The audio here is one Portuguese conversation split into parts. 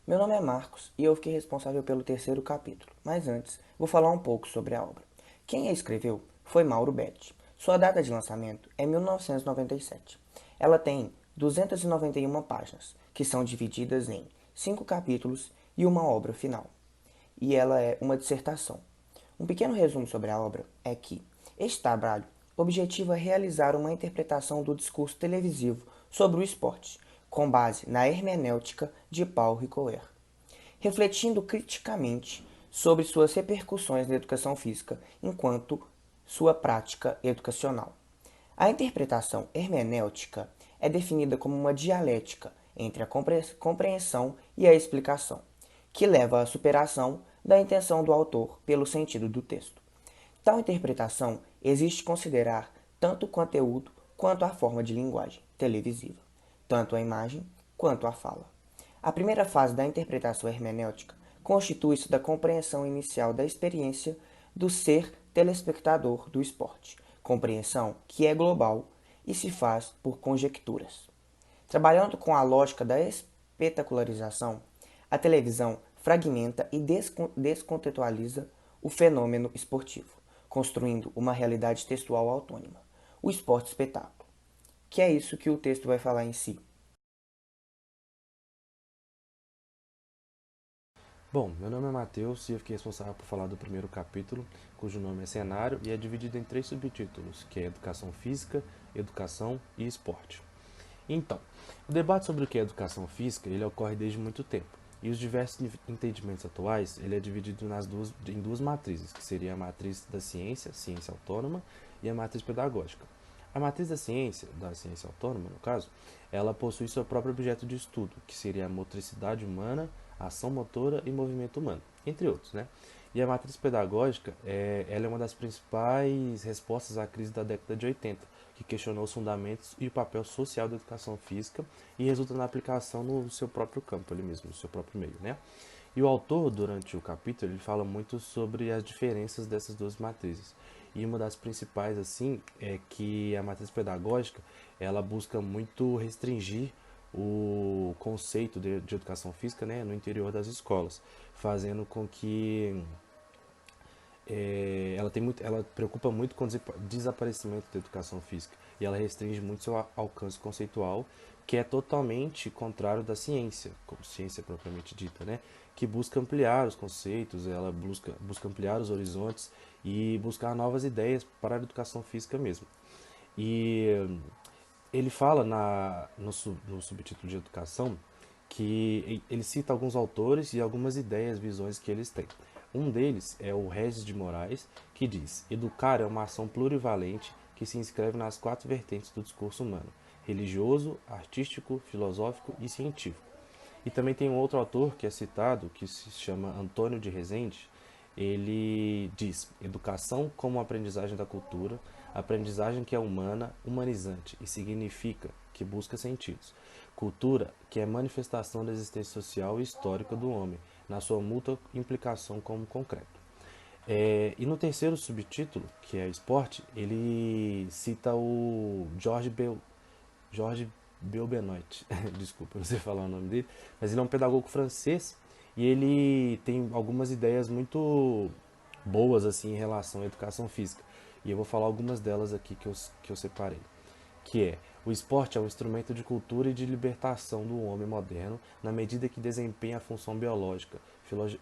Meu nome é Marcos e eu fiquei responsável pelo terceiro capítulo, mas antes vou falar um pouco sobre a obra. Quem a escreveu foi Mauro Betti. Sua data de lançamento é 1997. Ela tem 291 páginas, que são divididas em 5 capítulos e uma obra final. E ela é uma dissertação. Um pequeno resumo sobre a obra é que este trabalho objetiva realizar uma interpretação do discurso televisivo sobre o esporte, com base na hermenêutica de Paul Ricoeur, refletindo criticamente sobre suas repercussões na educação física enquanto sua prática educacional. A interpretação hermenêutica é definida como uma dialética entre a compreensão e a explicação, que leva à superação da intenção do autor pelo sentido do texto. Tal interpretação exige considerar tanto o conteúdo quanto a forma de linguagem televisiva, tanto a imagem quanto a fala. A primeira fase da interpretação hermenêutica constitui-se da compreensão inicial da experiência do ser telespectador do esporte, compreensão que é global e se faz por conjecturas. Trabalhando com a lógica da espetacularização, a televisão fragmenta e descontextualiza o fenômeno esportivo, construindo uma realidade textual autônoma, o esporte-espetáculo, que é isso que o texto vai falar em si. Bom, meu nome é Matheus e eu fiquei responsável por falar do primeiro capítulo, cujo nome é Cenário e é dividido em três subtítulos, que é Educação Física, Educação e Esporte. Então, o debate sobre o que é educação física ele ocorre desde muito tempo, e os diversos entendimentos atuais ele é dividido em duas matrizes, que seria a matriz da ciência, ciência autônoma, e a matriz pedagógica. A matriz da ciência autônoma, no caso, ela possui seu próprio objeto de estudo, que seria a motricidade humana, a ação motora e movimento humano, entre outros, né? E a matriz pedagógica, ela é uma das principais respostas à crise da década de 80, que questionou os fundamentos e o papel social da educação física e resulta na aplicação no seu próprio campo, ali mesmo, no seu próprio meio, né? E o autor, durante o capítulo, ele fala muito sobre as diferenças dessas duas matrizes. E uma das principais, assim, é que a matriz pedagógica, ela busca muito restringir o conceito de educação física, né, no interior das escolas, fazendo com que ela preocupa muito com o desaparecimento da educação física e ela restringe muito seu alcance conceitual, que é totalmente contrário da ciência, como ciência propriamente dita, né? Que busca ampliar os conceitos, ela busca ampliar os horizontes e buscar novas ideias para a educação física mesmo. E ele fala no subtítulo de educação que ele cita alguns autores e algumas ideias, visões que eles têm. Um deles é o Regis de Moraes, que diz: educar é uma ação plurivalente que se inscreve nas quatro vertentes do discurso humano: religioso, artístico, filosófico e científico. E também tem um outro autor que é citado, que se chama Antônio de Rezende. Ele diz: educação como aprendizagem da cultura, aprendizagem que é humana, humanizante e significa, que busca sentidos. Cultura, que é manifestação da existência social e histórica do homem, na sua mútua implicação como concreto. E no terceiro subtítulo, que é esporte, ele cita o Georges Belbenoit, desculpa, não sei falar o nome dele, mas ele é um pedagogo francês e ele tem algumas ideias muito boas assim em relação à educação física. E eu vou falar algumas delas aqui que eu separei. Que é: o esporte é um instrumento de cultura e de libertação do homem moderno na medida que desempenha a função biológica,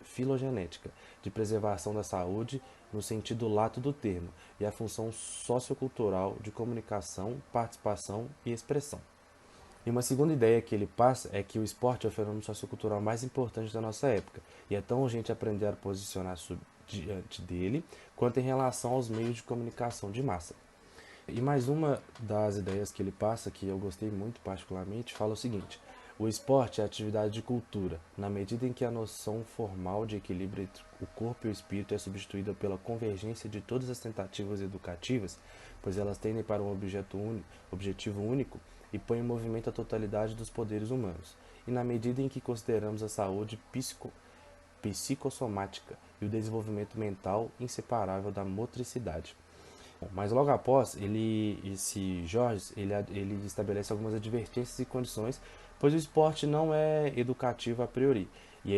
filogenética, de preservação da saúde no sentido lato do termo, e a função sociocultural de comunicação, participação e expressão. E uma segunda ideia que ele passa é que o esporte é o fenômeno sociocultural mais importante da nossa época, e é tão urgente aprender a posicionar diante dele, quanto em relação aos meios de comunicação de massa. E mais uma das ideias que ele passa, que eu gostei muito particularmente, fala o seguinte: o esporte é atividade de cultura, na medida em que a noção formal de equilíbrio entre o corpo e o espírito é substituída pela convergência de todas as tentativas educativas, pois elas tendem para um objetivo único e põem em movimento a totalidade dos poderes humanos. E na medida em que consideramos a saúde psicossomática e o desenvolvimento mental inseparável da motricidade. Mas logo após, esse Jorge, ele estabelece algumas advertências e condições, pois o esporte não é educativo a priori, e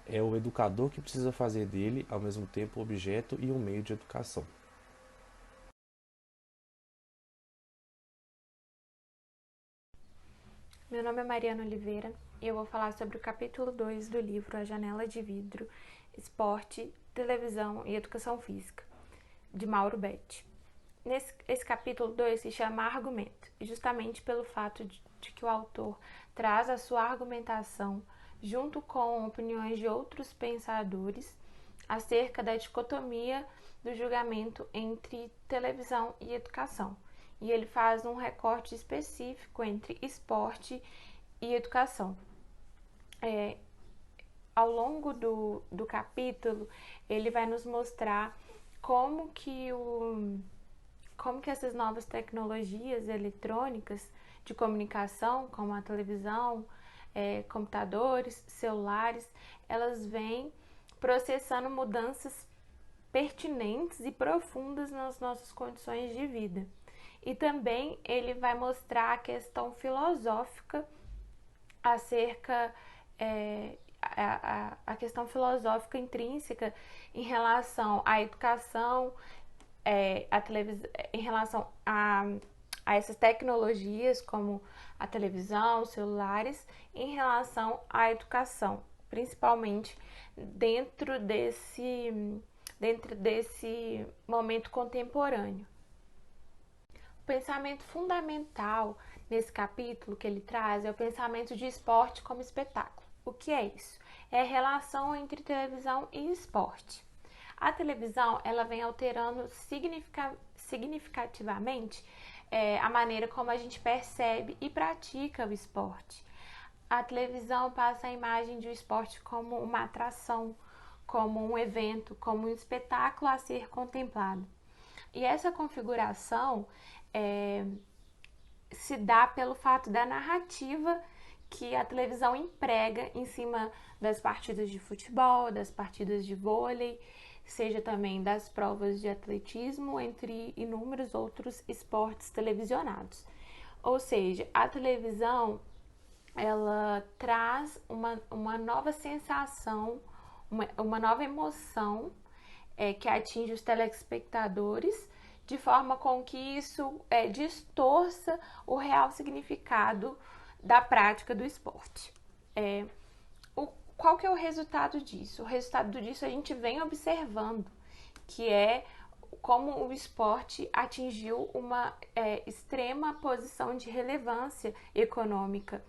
é o educador que precisa fazer dele, ao mesmo tempo, objeto e um meio de educação. Meu nome é Mariana Oliveira e eu vou falar sobre o capítulo 2 do livro A Janela de Vidro, Esporte, Televisão e Educação Física, de Mauro Betti. Esse capítulo 2 se chama Argumento, e justamente pelo fato de que o autor traz a sua argumentação junto com opiniões de outros pensadores acerca da dicotomia do julgamento entre televisão e educação. E ele faz um recorte específico entre esporte e educação. Ao longo do capítulo, ele vai nos mostrar como que essas novas tecnologias eletrônicas de comunicação, como a televisão, computadores, celulares, elas vêm processando mudanças pertinentes e profundas nas nossas condições de vida. E também ele vai mostrar a questão filosófica acerca a questão filosófica intrínseca em relação à educação, em relação a essas tecnologias como a televisão, os celulares, em relação à educação, principalmente dentro desse momento contemporâneo. O pensamento fundamental nesse capítulo que ele traz é o pensamento de esporte como espetáculo. O que é isso? É a relação entre televisão e esporte. A televisão ela vem alterando significativamente a maneira como a gente percebe e pratica o esporte. A televisão passa a imagem do esporte como uma atração, como um evento, como um espetáculo a ser contemplado. E essa configuração se dá pelo fato da narrativa que a televisão emprega em cima das partidas de futebol, das partidas de vôlei, seja também das provas de atletismo, entre inúmeros outros esportes televisionados. Ou seja, a televisão ela traz uma nova sensação, uma nova emoção que atinge os telespectadores, de forma com que isso distorça o real significado da prática do esporte. Qual que é o resultado disso? O resultado disso a gente vem observando, que é como o esporte atingiu uma extrema posição de relevância econômica.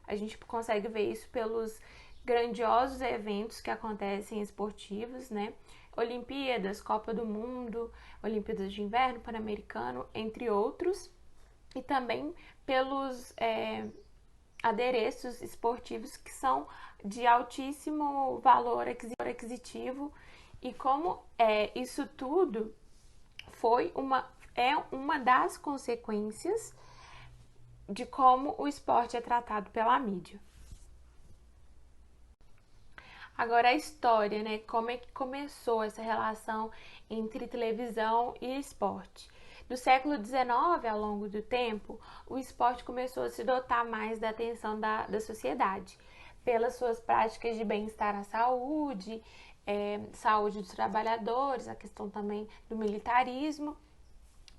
A gente consegue ver isso pelos grandiosos eventos que acontecem esportivos, né? Olimpíadas, Copa do Mundo, Olimpíadas de Inverno, Pan-Americano, entre outros, e também pelos adereços esportivos que são de altíssimo valor aquisitivo, e como isso tudo é uma das consequências de como o esporte é tratado pela mídia. Agora a história, né? Como é que começou essa relação entre televisão e esporte? Do século XIX, ao longo do tempo, o esporte começou a se dotar mais da atenção da sociedade, pelas suas práticas de bem-estar à saúde, saúde dos trabalhadores, a questão também do militarismo,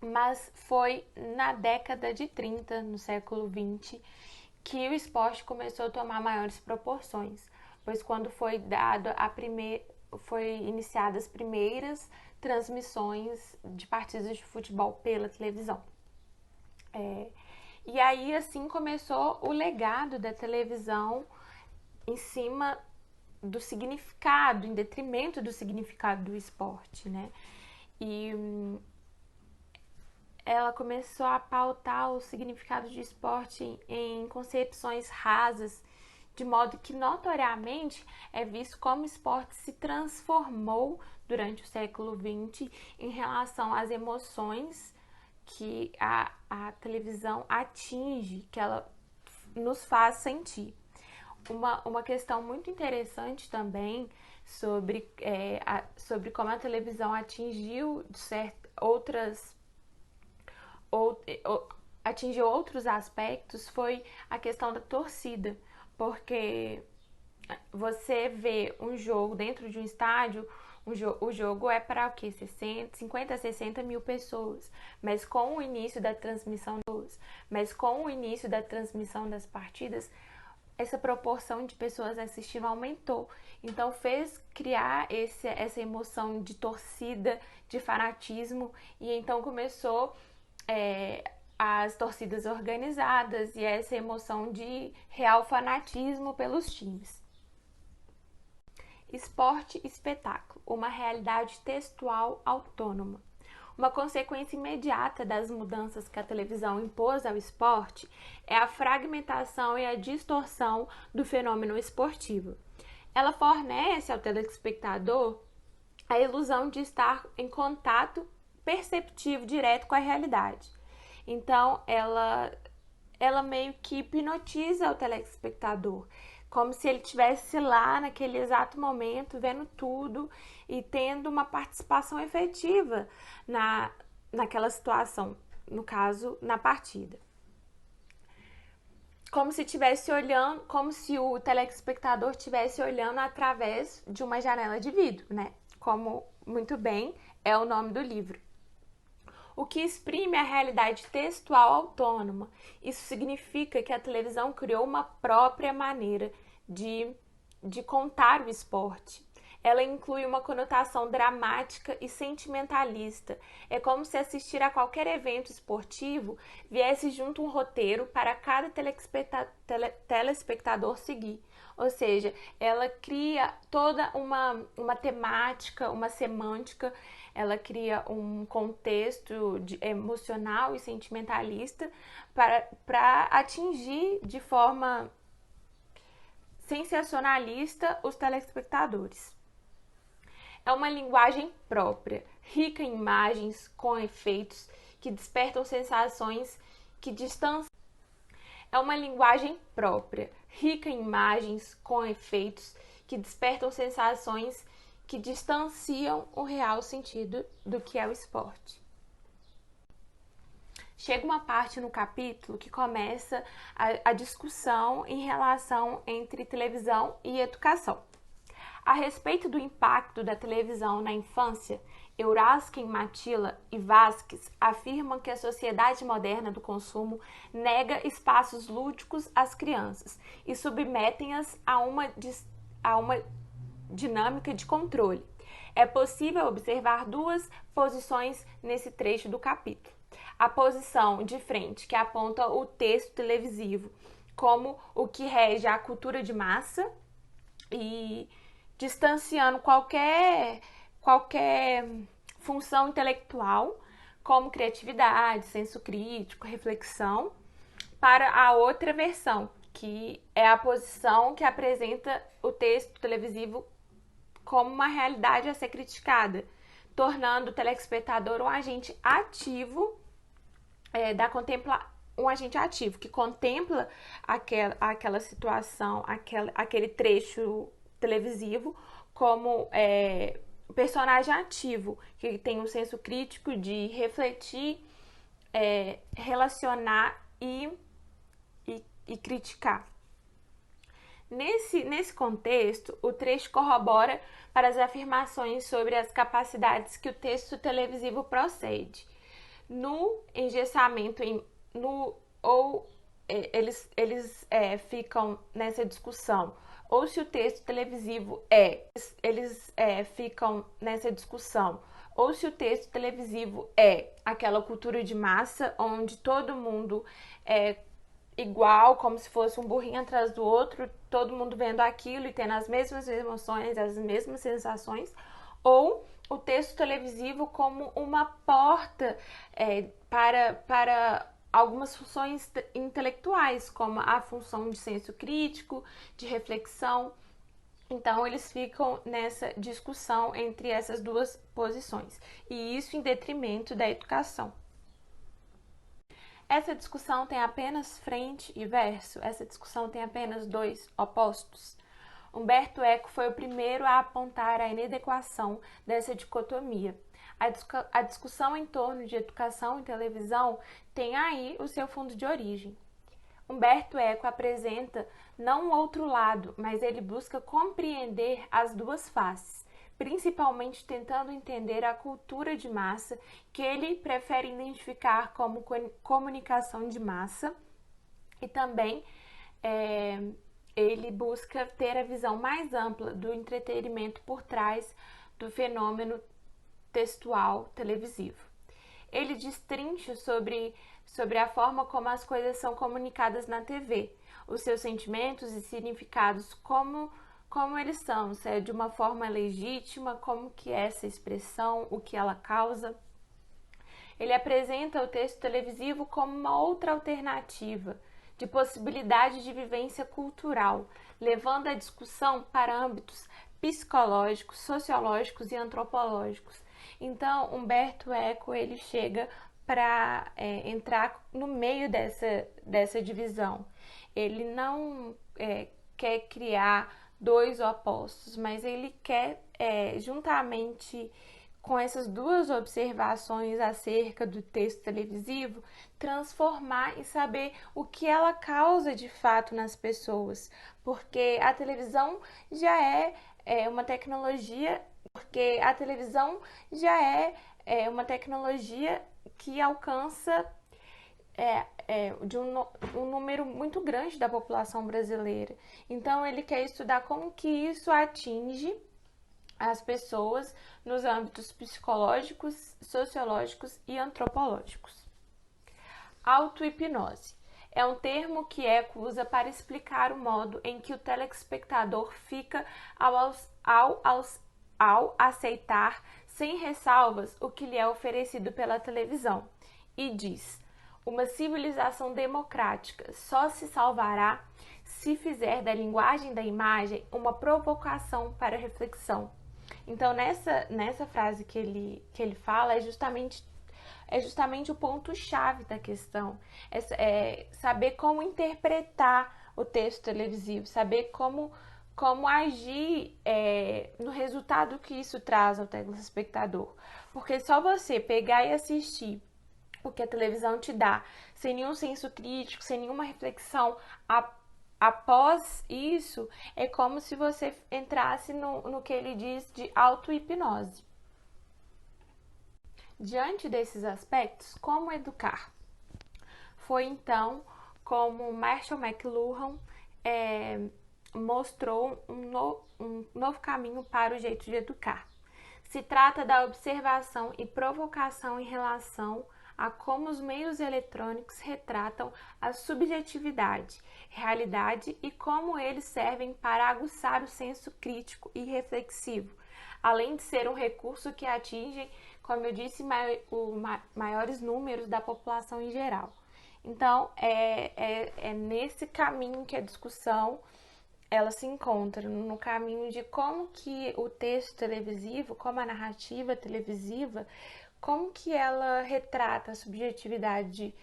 mas foi na década de 30, no século XX, que o esporte começou a tomar maiores proporções, pois quando foi iniciadas as primeiras transmissões de partidas de futebol pela televisão. E aí assim começou o legado da televisão em cima do significado, em detrimento do significado do esporte, né? E ela começou a pautar o significado de esporte em concepções rasas, de modo que notoriamente é visto como o esporte se transformou durante o século XX em relação às emoções que a televisão atinge, que ela nos faz sentir. Uma questão muito interessante também sobre como a televisão atingiu, atingiu outros aspectos foi a questão da torcida, porque você vê um jogo dentro de um estádio, o jogo é para o quê? 50 a 60 mil pessoas, mas com o início da transmissão das partidas, essa proporção de pessoas assistindo aumentou. Então fez criar essa emoção de torcida, de fanatismo, e então começou as torcidas organizadas e essa emoção de real fanatismo pelos times. Esporte e espetáculo, uma realidade textual autônoma. Uma consequência imediata das mudanças que a televisão impôs ao esporte é a fragmentação e a distorção do fenômeno esportivo. Ela fornece ao telespectador a ilusão de estar em contato perceptivo direto com a realidade. Então, ela meio que hipnotiza o telespectador, como se ele estivesse lá naquele exato momento, vendo tudo e tendo uma participação efetiva naquela situação, no caso, na partida. Como se estivesse olhando, como se o telespectador estivesse olhando através de uma janela de vidro, né? Como muito bem é o nome do livro. O que exprime a realidade textual autônoma. Isso significa que a televisão criou uma própria maneira de contar o esporte. Ela inclui uma conotação dramática e sentimentalista. É como se assistir a qualquer evento esportivo viesse junto um roteiro para cada telespectador seguir. Ou seja, ela cria toda uma temática, uma semântica, ela cria um contexto emocional e sentimentalista para atingir de forma sensacionalista os telespectadores. É uma linguagem própria, rica em imagens, com efeitos que despertam sensações que distanciam. É uma linguagem própria, rica em imagens, com efeitos que despertam sensações que distanciam o real sentido do que é o esporte. Chega uma parte no capítulo que começa a discussão em relação entre televisão e educação. A respeito do impacto da televisão na infância, Euraskin, Matila e Vasquez afirmam que a sociedade moderna do consumo nega espaços lúdicos às crianças e submetem-as a uma dinâmica de controle. É possível observar duas posições nesse trecho do capítulo. A posição de frente, que aponta o texto televisivo como o que rege a cultura de massa e distanciando qualquer função intelectual, como criatividade, senso crítico, reflexão, para a outra versão, que é a posição que apresenta o texto televisivo como uma realidade a ser criticada, tornando o telespectador um agente ativo um agente ativo que contempla aquela situação, aquele trecho televisivo como personagem ativo, que tem um senso crítico de refletir, relacionar e criticar. Nesse contexto, o trecho corrobora para as afirmações sobre as capacidades que o texto televisivo procede. No engessamento, eles ficam nessa discussão, ou se o texto televisivo ou se o texto televisivo é aquela cultura de massa onde todo mundo é igual, como se fosse um burrinho atrás do outro, todo mundo vendo aquilo e tendo as mesmas emoções, as mesmas sensações, ou o texto televisivo como uma porta para algumas funções intelectuais, como a função de senso crítico, de reflexão. Então, eles ficam nessa discussão entre essas duas posições, e isso em detrimento da educação. Essa discussão tem apenas frente e verso, essa discussão tem apenas dois opostos. Humberto Eco foi o primeiro a apontar a inadequação dessa dicotomia. A discussão em torno de educação e televisão tem aí o seu fundo de origem. Humberto Eco apresenta não um outro lado, mas ele busca compreender as duas faces, principalmente tentando entender a cultura de massa, que ele prefere identificar como comunicação de massa, e também ele busca ter a visão mais ampla do entretenimento por trás do fenômeno textual televisivo. Ele destrincha sobre a forma como as coisas são comunicadas na TV, os seus sentimentos e significados, como eles são, se é de uma forma legítima, como que é essa expressão, o que ela causa. Ele apresenta o texto televisivo como uma outra alternativa de possibilidade de vivência cultural, levando a discussão para âmbitos psicológicos, sociológicos e antropológicos. Então, Humberto Eco ele chega para entrar no meio dessa divisão. Ele não quer criar dois opostos, mas ele quer, juntamente com essas duas observações acerca do texto televisivo, transformar e saber o que ela causa de fato nas pessoas, porque a televisão já é uma tecnologia, uma tecnologia que alcança de um número muito grande da população brasileira. Então ele quer estudar como que isso atinge as pessoas nos âmbitos psicológicos, sociológicos e antropológicos. Auto-hipnose é um termo que Eco usa para explicar o modo em que o telespectador fica ao aceitar sem ressalvas o que lhe é oferecido pela televisão, e diz: uma civilização democrática só se salvará se fizer da linguagem da imagem uma provocação para reflexão. Então, nessa frase que ele fala, é justamente o ponto-chave da questão. É saber como interpretar o texto televisivo, saber como agir no resultado que isso traz ao telespectador. Porque só você pegar e assistir o que a televisão te dá, sem nenhum senso crítico, sem nenhuma reflexão, após isso, é como se você entrasse no que ele diz de auto-hipnose. Diante desses aspectos, como educar? Foi então como Marshall McLuhan mostrou um novo caminho para o jeito de educar. Se trata da observação e provocação em relação a como os meios eletrônicos retratam a subjetividade, realidade e como eles servem para aguçar o senso crítico e reflexivo, além de ser um recurso que atinge, como eu disse, maiores números da população em geral. Então, é nesse caminho que a discussão ela se encontra, no caminho de como que o texto televisivo, como a narrativa televisiva, como que ela retrata a subjetividade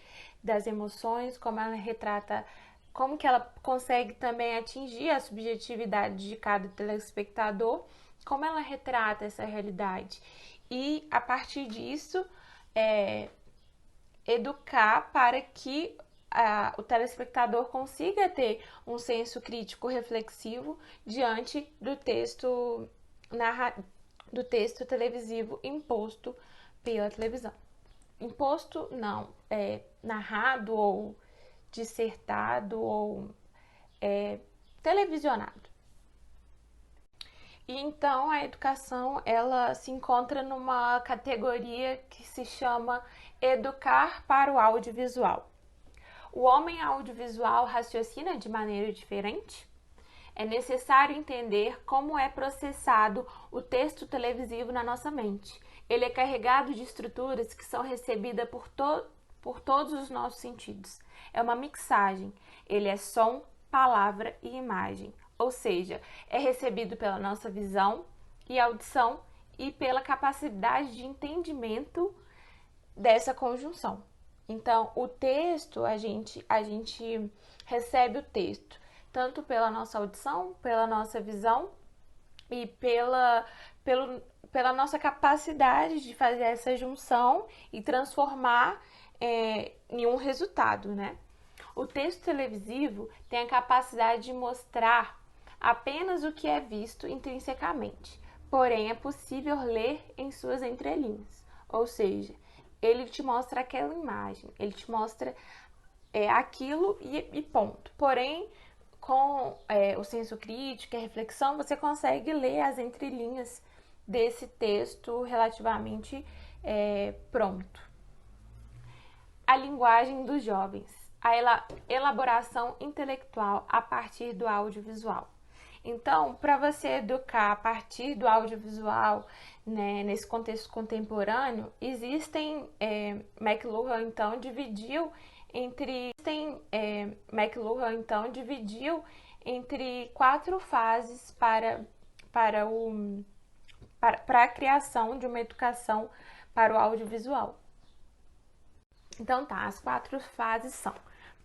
das emoções, como que ela consegue também atingir a subjetividade de cada telespectador, como ela retrata essa realidade. E, a partir disso, educar para que o telespectador consiga ter um senso crítico reflexivo diante do texto televisivo imposto pela televisão. Imposto não, narrado ou dissertado ou televisionado. E então a educação ela se encontra numa categoria que se chama educar para o audiovisual. O homem audiovisual raciocina de maneira diferente? É necessário entender como é processado o texto televisivo na nossa mente. Ele é carregado de estruturas que são recebidas por todos os nossos sentidos. É uma mixagem. Ele é som, palavra e imagem. Ou seja, é recebido pela nossa visão e audição e pela capacidade de entendimento dessa conjunção. Então, o texto, a gente recebe o texto tanto pela nossa audição, pela nossa visão e pela nossa capacidade de fazer essa junção e transformar em um resultado, né? O texto televisivo tem a capacidade de mostrar apenas o que é visto intrinsecamente, porém é possível ler em suas entrelinhas, ou seja, ele te mostra aquela imagem, ele te mostra aquilo e ponto. Porém, com o senso crítico e a reflexão, você consegue ler as entrelinhas desse texto relativamente pronto. A linguagem dos jovens, a elaboração intelectual a partir do audiovisual. Então, para você educar a partir do audiovisual, né, nesse contexto contemporâneo, McLuhan então dividiu entre 4 fases para a criação de uma educação para o audiovisual. Então tá, as 4 fases são: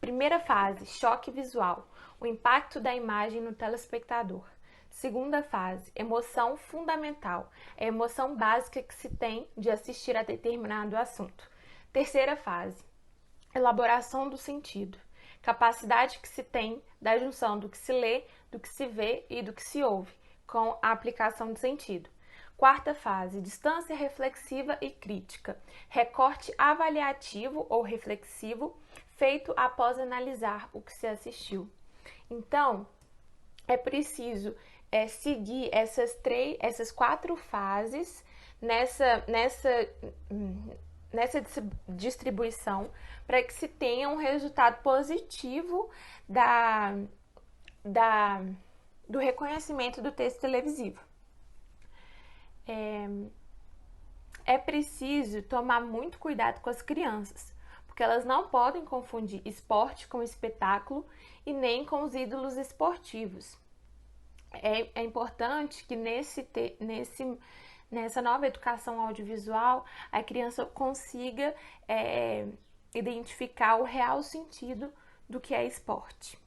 primeira fase, choque visual, o impacto da imagem no telespectador. Segunda fase, emoção fundamental, a emoção básica que se tem de assistir a determinado assunto. Terceira fase, elaboração do sentido, capacidade que se tem da junção do que se lê, do que se vê e do que se ouve, com a aplicação de sentido. Quarta fase, distância reflexiva e crítica, recorte avaliativo ou reflexivo feito após analisar o que se assistiu. Então, é preciso seguir essas 4 fases nessa distribuição para que se tenha um resultado positivo do reconhecimento do texto televisivo. É preciso tomar muito cuidado com as crianças, porque elas não podem confundir esporte com espetáculo e nem com os ídolos esportivos. É importante que nessa nova educação audiovisual a criança consiga identificar o real sentido do que é esporte.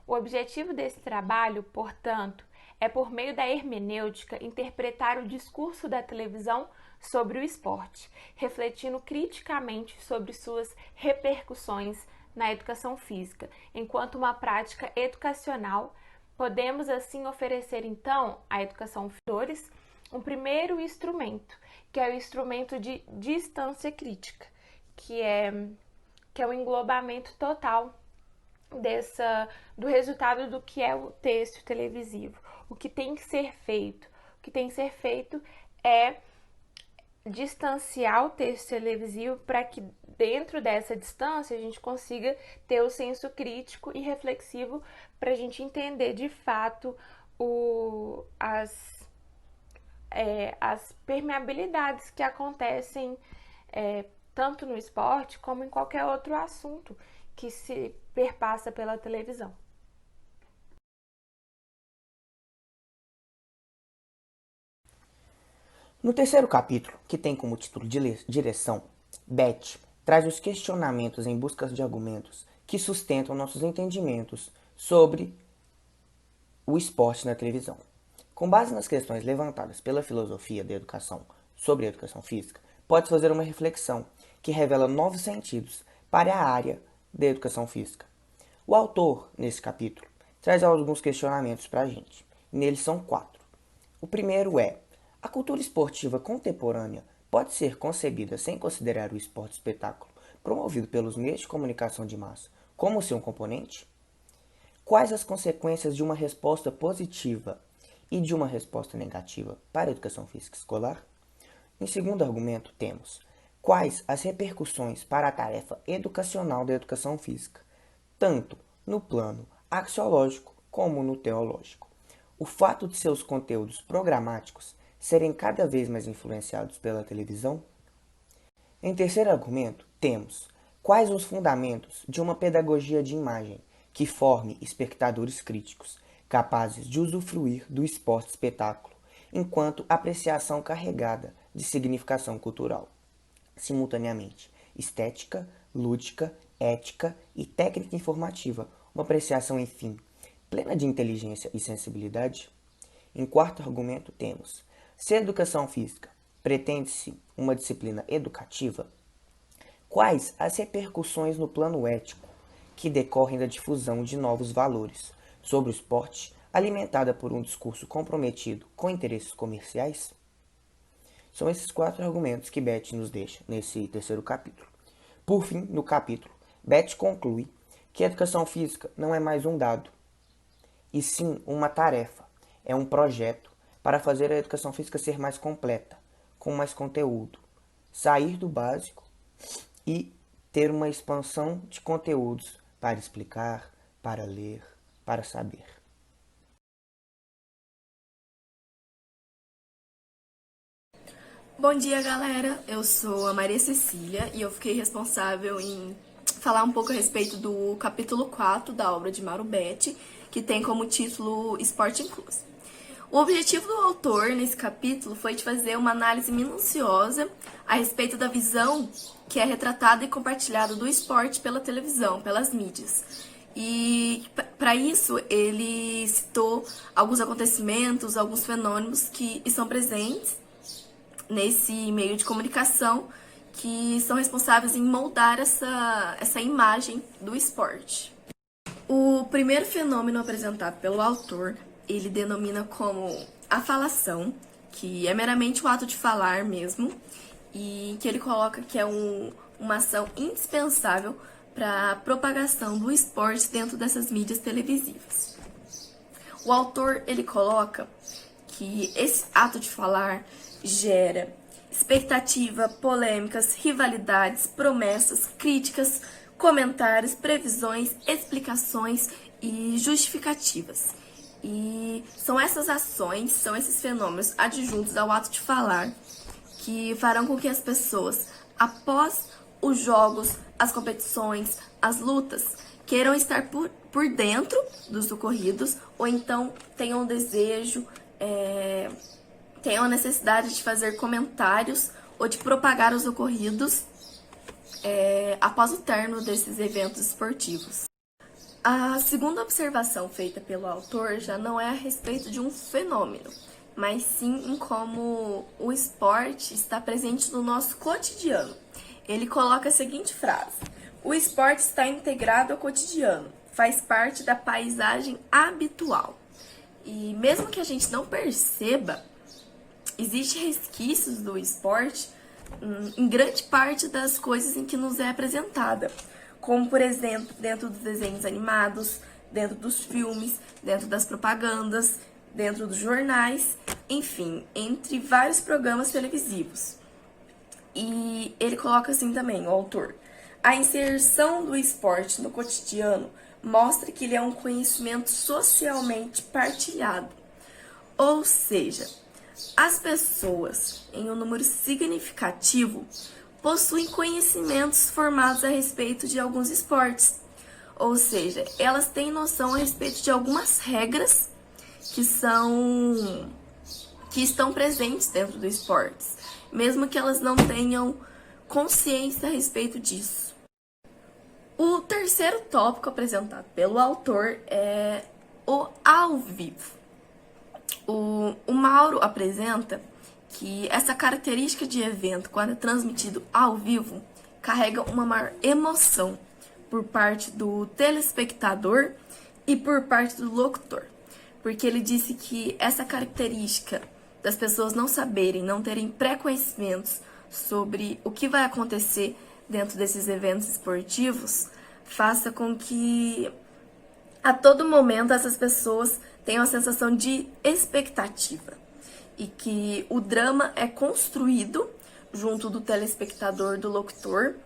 O objetivo desse trabalho, portanto, é, por meio da hermenêutica, interpretar o discurso da televisão sobre o esporte, refletindo criticamente sobre suas repercussões na educação física, enquanto uma prática educacional. Podemos assim oferecer então à educação física um primeiro instrumento, que é o instrumento de distância crítica, que é o englobamento total do resultado do que é o texto televisivo. O que tem que ser feito? O que tem que ser feito é distanciar o texto televisivo para que dentro dessa distância a gente consiga ter o senso crítico e reflexivo para a gente entender de fato as permeabilidades que acontecem tanto no esporte como em qualquer outro assunto que se perpassa pela televisão. No terceiro capítulo, que tem como título Direção, Beth traz os questionamentos em busca de argumentos que sustentam nossos entendimentos sobre o esporte na televisão. Com base nas questões levantadas pela filosofia da educação sobre a educação física, pode-se fazer uma reflexão que revela novos sentidos para a área da educação física. O autor, nesse capítulo, traz alguns questionamentos para a gente. E neles são 4. O primeiro é: a cultura esportiva contemporânea pode ser concebida sem considerar o esporte espetáculo promovido pelos meios de comunicação de massa como seu componente? Quais as consequências de uma resposta positiva e de uma resposta negativa para a educação física escolar? Em segundo argumento, temos: quais as repercussões para a tarefa educacional da educação física, tanto no plano axiológico como no teológico? O fato de seus conteúdos programáticos serem cada vez mais influenciados pela televisão? Em terceiro argumento, temos: quais os fundamentos de uma pedagogia de imagem que forme espectadores críticos, capazes de usufruir do esporte espetáculo enquanto apreciação carregada de significação cultural, simultaneamente estética, lúdica, ética e técnica informativa, uma apreciação, enfim, plena de inteligência e sensibilidade? Em quarto argumento, temos: Se a educação física pretende-se uma disciplina educativa, quais as repercussões no plano ético que decorrem da difusão de novos valores sobre o esporte, alimentada por um discurso comprometido com interesses comerciais? São esses 4 argumentos que Beth nos deixa nesse terceiro capítulo. Por fim, no capítulo, Beth conclui que a educação física não é mais um dado, e sim uma tarefa, é um projeto para fazer a educação física ser mais completa, com mais conteúdo, sair do básico e ter uma expansão de conteúdos para explicar, para ler, para saber. Bom dia, galera! Eu sou a Maria Cecília e eu fiquei responsável em falar um pouco a respeito do capítulo 4 da obra de Mauro Betti, que tem como título Esporte Incluso. O objetivo do autor nesse capítulo foi de fazer uma análise minuciosa a respeito da visão que é retratada e compartilhada do esporte pela televisão, pelas mídias. E para isso ele citou alguns acontecimentos, alguns fenômenos que estão presentes nesse meio de comunicação que são responsáveis em moldar essa imagem do esporte. O primeiro fenômeno apresentado pelo autor, ele denomina como a falação, que é meramente o ato de falar mesmo, e que ele coloca que é uma ação indispensável para a propagação do esporte dentro dessas mídias televisivas. O autor, ele coloca que esse ato de falar gera expectativa, polêmicas, rivalidades, promessas, críticas, comentários, previsões, explicações e justificativas. E são essas ações, são esses fenômenos adjuntos ao ato de falar que farão com que as pessoas, após os jogos, as competições, as lutas, queiram estar por dentro dos ocorridos ou então tenham o desejo, tenham a necessidade de fazer comentários ou de propagar os ocorridos após o término desses eventos esportivos. A segunda observação feita pelo autor já não é a respeito de um fenômeno, mas sim em como o esporte está presente no nosso cotidiano. Ele coloca a seguinte frase: o esporte está integrado ao cotidiano, faz parte da paisagem habitual. E mesmo que a gente não perceba, existem resquícios do esporte em grande parte das coisas em que nos é apresentada, como, por exemplo, dentro dos desenhos animados, dentro dos filmes, dentro das propagandas, dentro dos jornais, enfim, entre vários programas televisivos. E ele coloca assim também, o autor: a inserção do esporte no cotidiano mostra que ele é um conhecimento socialmente partilhado, ou seja, as pessoas, em um número significativo, possuem conhecimentos formados a respeito de alguns esportes. Ou seja, elas têm noção a respeito de algumas regras que estão presentes dentro do esporte, mesmo que elas não tenham consciência a respeito disso. O terceiro tópico apresentado pelo autor é o ao vivo. O Mauro apresenta que essa característica de evento, quando é transmitido ao vivo, carrega uma maior emoção por parte do telespectador e por parte do locutor. Porque ele disse que essa característica das pessoas não saberem, não terem pré-conhecimentos sobre o que vai acontecer dentro desses eventos esportivos, faça com que a todo momento essas pessoas tenham a sensação de expectativa e que o drama é construído junto do telespectador, do locutor.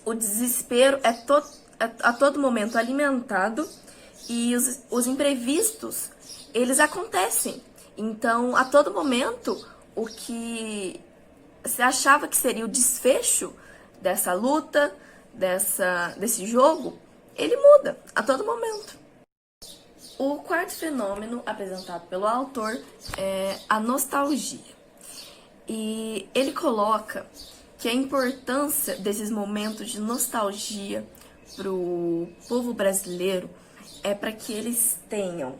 O desespero é a todo momento alimentado e os imprevistos, eles acontecem. Então, a todo momento, o que se achava que seria o desfecho dessa luta, desse jogo, ele muda a todo momento. O quarto fenômeno apresentado pelo autor é a nostalgia. E ele coloca que a importância desses momentos de nostalgia para o povo brasileiro é para que eles tenham,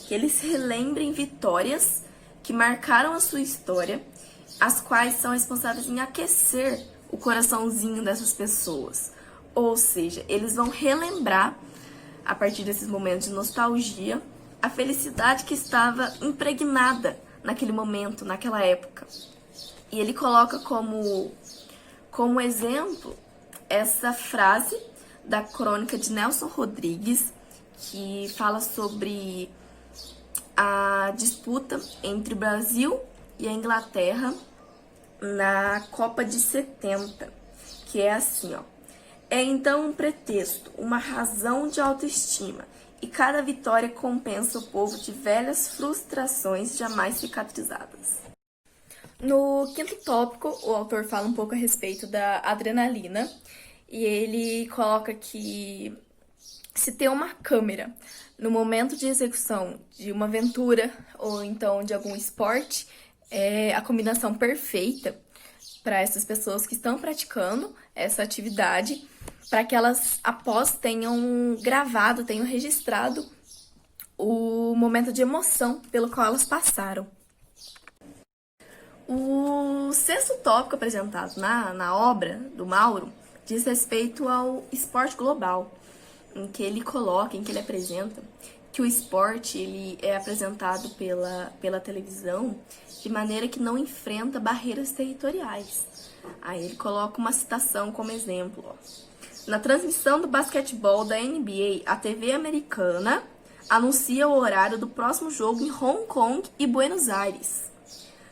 que eles relembrem vitórias que marcaram a sua história, as quais são responsáveis em aquecer o coraçãozinho dessas pessoas. Ou seja, eles vão relembrar, a partir desses momentos de nostalgia, a felicidade que estava impregnada naquele momento, naquela época. E ele coloca como exemplo essa frase da crônica de Nelson Rodrigues, que fala sobre a disputa entre o Brasil e a Inglaterra na Copa de 70, que é assim, ó. É então um pretexto, uma razão de autoestima, e cada vitória compensa o povo de velhas frustrações jamais cicatrizadas. No quinto tópico, o autor fala um pouco a respeito da adrenalina, e ele coloca que se ter uma câmera no momento de execução de uma aventura ou então de algum esporte é a combinação perfeita para essas pessoas que estão praticando essa atividade, para que elas após tenham gravado, tenham registrado o momento de emoção pelo qual elas passaram. O sexto tópico apresentado na obra do Mauro diz respeito ao esporte global, em que ele apresenta que o esporte ele é apresentado pela televisão de maneira que não enfrenta barreiras territoriais. Aí ele coloca uma citação como exemplo, ó. Na transmissão do basquetebol da NBA, a TV americana anuncia o horário do próximo jogo em Hong Kong e Buenos Aires.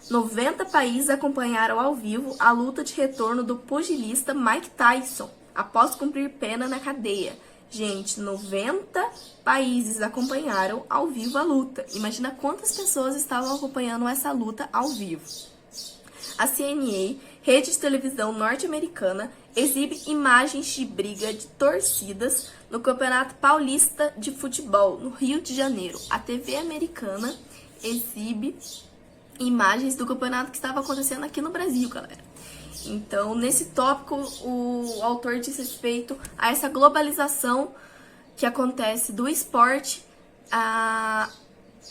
90 países acompanharam ao vivo a luta de retorno do pugilista Mike Tyson após cumprir pena na cadeia. Gente, 90 países acompanharam ao vivo a luta. Imagina quantas pessoas estavam acompanhando essa luta ao vivo. A CNA, rede de televisão norte-americana, exibe imagens de briga de torcidas no Campeonato Paulista de Futebol, no Rio de Janeiro. A TV americana exibe imagens do campeonato que estava acontecendo aqui no Brasil, galera. Então, nesse tópico, o autor diz respeito a essa globalização que acontece do esporte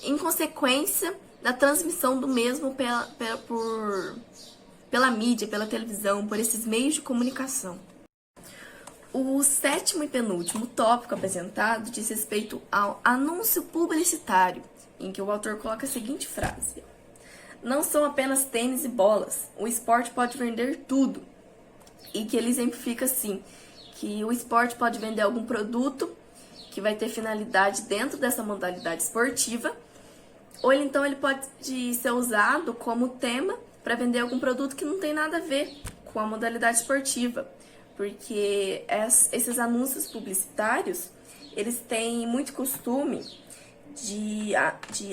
em consequência da transmissão do mesmo pela mídia, pela televisão, por esses meios de comunicação. O sétimo e penúltimo tópico apresentado diz respeito ao anúncio publicitário, em que o autor coloca a seguinte frase: não são apenas tênis e bolas, o esporte pode vender tudo. E que ele exemplifica assim, que o esporte pode vender algum produto que vai ter finalidade dentro dessa modalidade esportiva, ou então ele pode ser usado como tema para vender algum produto que não tem nada a ver com a modalidade esportiva, porque esses anúncios publicitários, eles têm muito costume de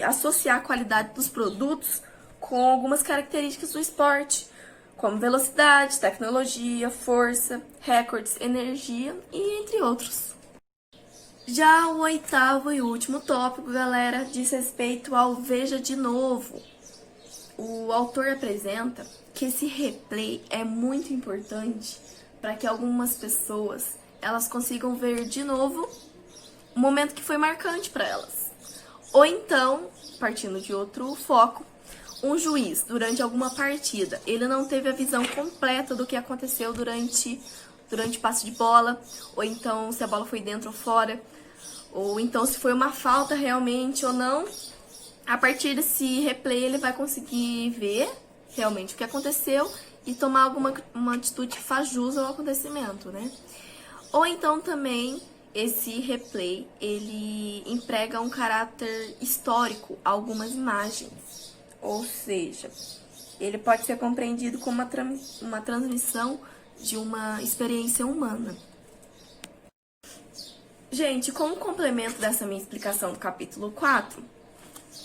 associar a qualidade dos produtos com algumas características do esporte, como velocidade, tecnologia, força, recordes, energia e entre outros. Já o oitavo e último tópico, galera, diz respeito ao Veja de Novo. O autor apresenta que esse replay é muito importante para que algumas pessoas elas consigam ver de novo um momento que foi marcante para elas. Ou então, partindo de outro foco, um juiz, durante alguma partida, ele não teve a visão completa do que aconteceu durante o passe de bola, ou então se a bola foi dentro ou fora, ou então se foi uma falta realmente ou não. A partir desse replay ele vai conseguir ver realmente o que aconteceu e tomar uma atitude que faz jus ao acontecimento, né? Ou então também esse replay ele emprega um caráter histórico a algumas imagens. Ou seja, ele pode ser compreendido como uma transmissão de uma experiência humana. Gente, como complemento dessa minha explicação do capítulo 4,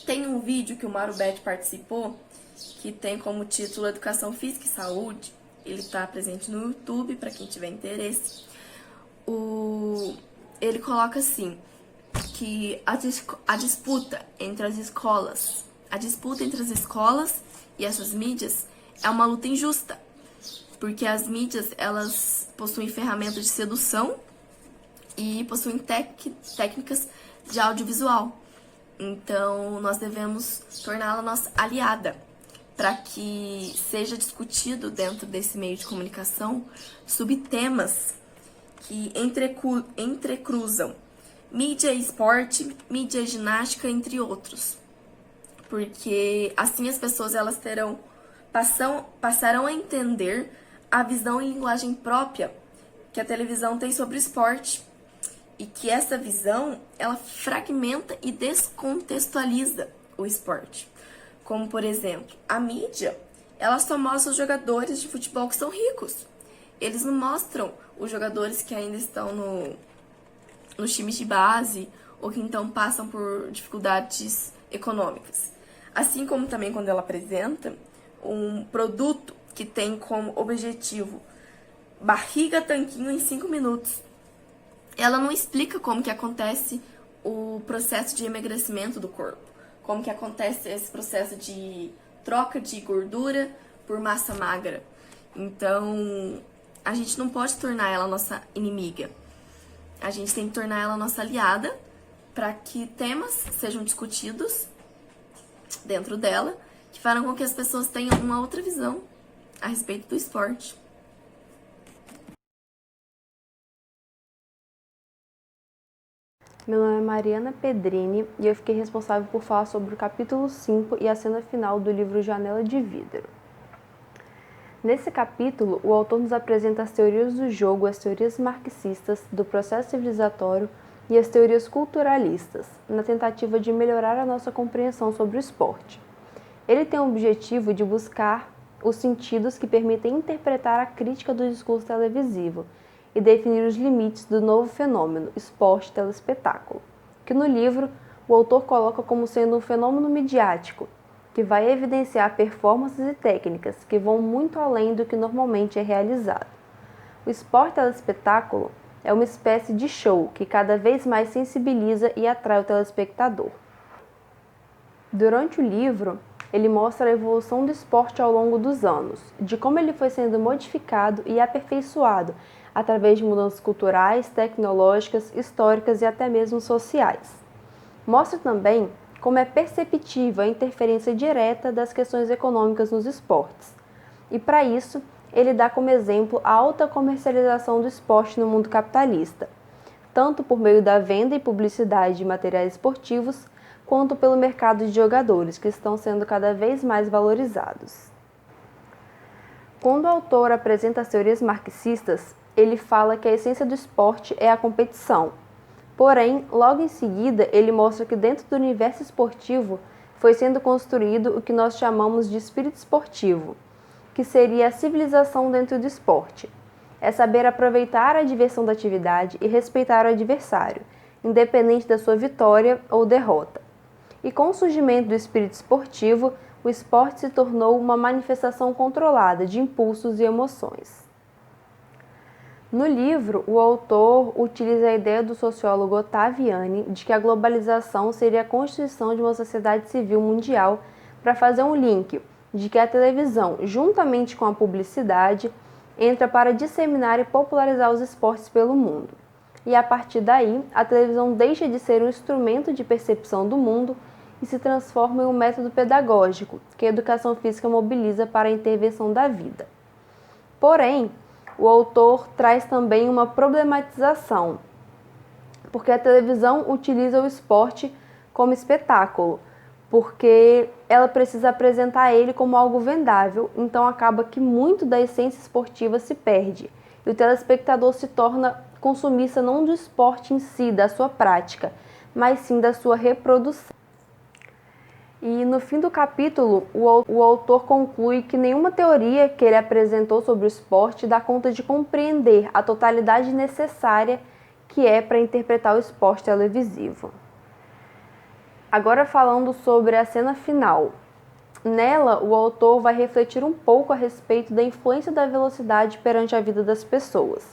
tem um vídeo que o Mauro Betti participou, que tem como título Educação Física e Saúde. Ele está presente no YouTube, para quem tiver interesse. Ele coloca assim, que a disputa entre as escolas e essas mídias é uma luta injusta, porque as mídias elas possuem ferramentas de sedução e possuem técnicas de audiovisual. Então, nós devemos torná-la nossa aliada, para que seja discutido dentro desse meio de comunicação subtemas que entrecruzam mídia e esporte, mídia e ginástica, entre outros. Porque assim as pessoas elas passarão a entender a visão e linguagem própria que a televisão tem sobre o esporte. E que essa visão, ela fragmenta e descontextualiza o esporte. Como, por exemplo, a mídia, ela só mostra os jogadores de futebol que são ricos. Eles não mostram os jogadores que ainda estão nos times de base ou que então passam por dificuldades econômicas. Assim como também quando ela apresenta um produto que tem como objetivo barriga tanquinho em 5 minutos. Ela não explica como que acontece o processo de emagrecimento do corpo, como que acontece esse processo de troca de gordura por massa magra. Então, a gente não pode tornar ela nossa inimiga. A gente tem que tornar ela nossa aliada para que temas sejam discutidos dentro dela que farão com que as pessoas tenham uma outra visão a respeito do esporte. Meu nome é Mariana Pedrini e eu fiquei responsável por falar sobre o capítulo 5 e a cena final do livro Janela de Vidro. Nesse capítulo, o autor nos apresenta as teorias do jogo, as teorias marxistas, do processo civilizatório e as teorias culturalistas, na tentativa de melhorar a nossa compreensão sobre o esporte. Ele tem o objetivo de buscar os sentidos que permitem interpretar a crítica do discurso televisivo e definir os limites do novo fenômeno, esporte-telespetáculo, que no livro o autor coloca como sendo um fenômeno midiático, que vai evidenciar performances e técnicas que vão muito além do que normalmente é realizado. O esporte-telespetáculo é uma espécie de show que cada vez mais sensibiliza e atrai o telespectador. Durante o livro, ele mostra a evolução do esporte ao longo dos anos, de como ele foi sendo modificado e aperfeiçoado através de mudanças culturais, tecnológicas, históricas e até mesmo sociais. Mostra também como é perceptível a interferência direta das questões econômicas nos esportes. E para isso, ele dá como exemplo a alta comercialização do esporte no mundo capitalista, tanto por meio da venda e publicidade de materiais esportivos, quanto pelo mercado de jogadores, que estão sendo cada vez mais valorizados. Quando o autor apresenta as teorias marxistas, ele fala que a essência do esporte é a competição. Porém, logo em seguida, ele mostra que dentro do universo esportivo foi sendo construído o que nós chamamos de espírito esportivo, que seria a civilização dentro do esporte. É saber aproveitar a diversão da atividade e respeitar o adversário, independente da sua vitória ou derrota. E com o surgimento do espírito esportivo, o esporte se tornou uma manifestação controlada de impulsos e emoções. No livro, o autor utiliza a ideia do sociólogo Ottaviani de que a globalização seria a constituição de uma sociedade civil mundial para fazer um link de que a televisão, juntamente com a publicidade, entra para disseminar e popularizar os esportes pelo mundo. E a partir daí, a televisão deixa de ser um instrumento de percepção do mundo e se transforma em um método pedagógico que a educação física mobiliza para a intervenção da vida. Porém, o autor traz também uma problematização, porque a televisão utiliza o esporte como espetáculo, porque ela precisa apresentar ele como algo vendável, então acaba que muito da essência esportiva se perde, e o telespectador se torna consumista não do esporte em si, da sua prática, mas sim da sua reprodução. E no fim do capítulo, o autor conclui que nenhuma teoria que ele apresentou sobre o esporte dá conta de compreender a totalidade necessária que é para interpretar o esporte televisivo. Agora falando sobre a cena final. Nela, o autor vai refletir um pouco a respeito da influência da velocidade perante a vida das pessoas.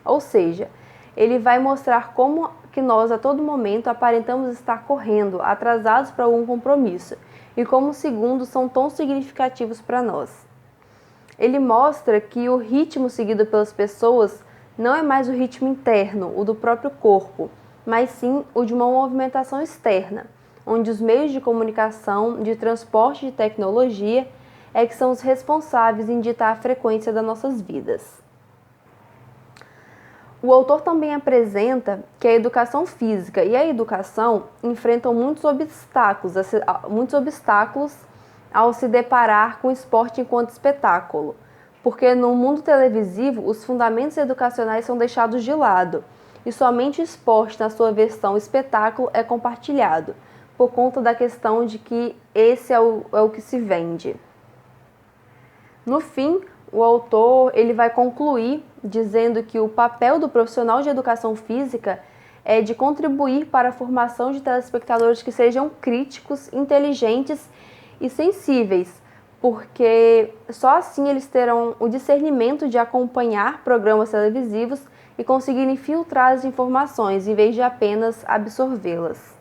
Ou seja, ele vai mostrar como que nós a todo momento aparentamos estar correndo, atrasados para algum compromisso, e como os segundos são tão significativos para nós. Ele mostra que o ritmo seguido pelas pessoas não é mais o ritmo interno, o do próprio corpo, mas sim o de uma movimentação externa, onde os meios de comunicação, de transporte e de tecnologia é que são os responsáveis em ditar a frequência das nossas vidas. O autor também apresenta que a educação física e a educação enfrentam muitos obstáculos ao se deparar com o esporte enquanto espetáculo, porque no mundo televisivo os fundamentos educacionais são deixados de lado e somente o esporte na sua versão espetáculo é compartilhado, por conta da questão de que esse é o que se vende. No fim, o autor ele vai concluir dizendo que o papel do profissional de educação física é de contribuir para a formação de telespectadores que sejam críticos, inteligentes e sensíveis, porque só assim eles terão o discernimento de acompanhar programas televisivos e conseguirem filtrar as informações em vez de apenas absorvê-las.